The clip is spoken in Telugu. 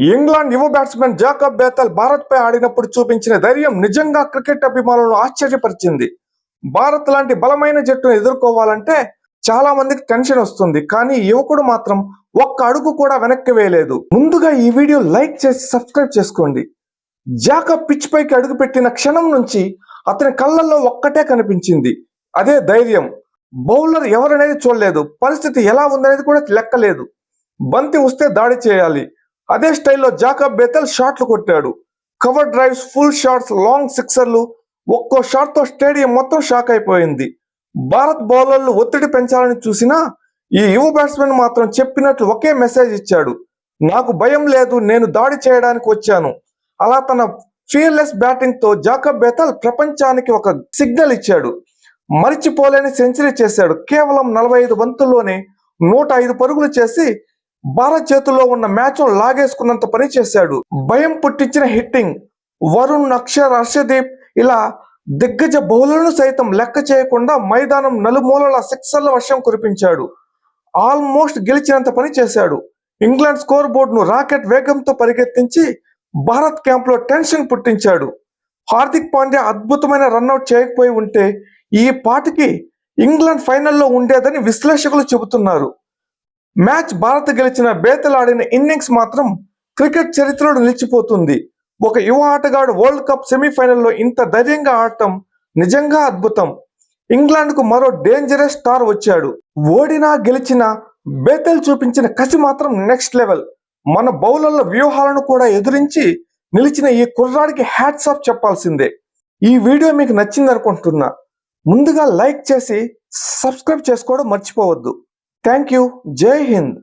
ఇంగ్లాండ్ యువ బ్యాట్స్మెన్ జాకబ్ బేతల్ భారత్ పై ఆడినప్పుడు చూపించిన ధైర్యం నిజంగా క్రికెట్ అభిమానులను ఆశ్చర్యపరిచింది. భారత్ లాంటి బలమైన జట్టును ఎదుర్కోవాలంటే చాలా మందికి టెన్షన్ వస్తుంది, కానీ యువకుడు మాత్రం ఒక్క అడుగు కూడా వెనక్కి వేయలేదు. ముందుగా ఈ వీడియో లైక్ చేసి సబ్స్క్రైబ్ చేసుకోండి. జాకబ్ పిచ్ పైకి అడుగుపెట్టిన క్షణం నుంచి అతని కళ్ళల్లో ఒక్కటే కనిపించింది, అదే ధైర్యం. బౌలర్ ఎవరనేది చూడలేదు, పరిస్థితి ఎలా ఉందనేది కూడా లెక్కలేదు. బంతి వస్తే దాడి చేయాలి. అదే స్టైల్లో జాకబ్ బేతల్ షాట్లు కొట్టాడు. Cover drives, full shots, long సిక్సర్లు. ఒక్కో షాట్ తో స్టేడియం మొత్తం షాక్ అయిపోయింది. భారత్ బౌలర్లు ఒత్తిడి పెంచాలని చూసినా ఈ యువ బ్యాట్స్మెన్ మాత్రం చెప్పినట్లు ఒకే మెసేజ్ ఇచ్చాడు, నాకు భయం లేదు, నేను దాడి చేయడానికి వచ్చాను. అలా తన ఫియర్లెస్ బ్యాటింగ్ తో జాకబ్ బేతల్ ప్రపంచానికి ఒక సిగ్నల్ ఇచ్చాడు. మరిచిపోలేని సెంచరీ చేశాడు. కేవలం 45 బంతుల్లోనే 105 పరుగులు చేసి భారత్ చేతుల్లో ఉన్న మ్యాచ్ లాగేసుకున్నంత పని చేశాడు. భయం పుట్టించిన హిట్టింగ్. వరుణ్, అక్షర్, హర్షదీప్ ఇలా దిగ్గజ బౌలర్లను సైతం లెక్క చేయకుండా మైదానం నలుమూలల సిక్సర్ల వర్షం కురిపించాడు. ఆల్మోస్ట్ గెలిచినంత పని చేశాడు. ఇంగ్లాండ్ స్కోర్ బోర్డును రాకెట్ వేగంతో పరిగెత్తించి భారత్ క్యాంప్ లో టెన్షన్ పుట్టించాడు. హార్దిక్ పాండ్యా అద్భుతమైన రన్అట్ చేయకపోయి ఉంటే ఈ పాటికి ఇంగ్లాండ్ ఫైనల్లో ఉండేదని విశ్లేషకులు చెబుతున్నారు. మ్యాచ్ భారత్ గెలిచిన బేతల్ ఆడిన ఇన్నింగ్స్ మాత్రం క్రికెట్ చరిత్రలో నిలిచిపోతుంది. ఒక యువ ఆటగాడు వరల్డ్ కప్ సెమీఫైనల్లో ఇంత ధైర్యంగా ఆడటం నిజంగా అద్భుతం. ఇంగ్లాండ్ కు మరో డేంజరస్ స్టార్ వచ్చాడు. ఓడినా గెలిచినా బేతల్ చూపించిన కసి మాత్రం నెక్స్ట్ లెవెల్. మన బౌలర్ల వ్యూహాలను కూడా ఎదురించి నిలిచిన ఈ కుర్రాడికి హ్యాట్స్ ఆఫ్ చెప్పాల్సిందే. ఈ వీడియో మీకు నచ్చింది అనుకుంటున్నా. ముందుగా లైక్ చేసి సబ్స్క్రైబ్ చేసుకోవడం మర్చిపోవద్దు. Thank you. జై హింద్.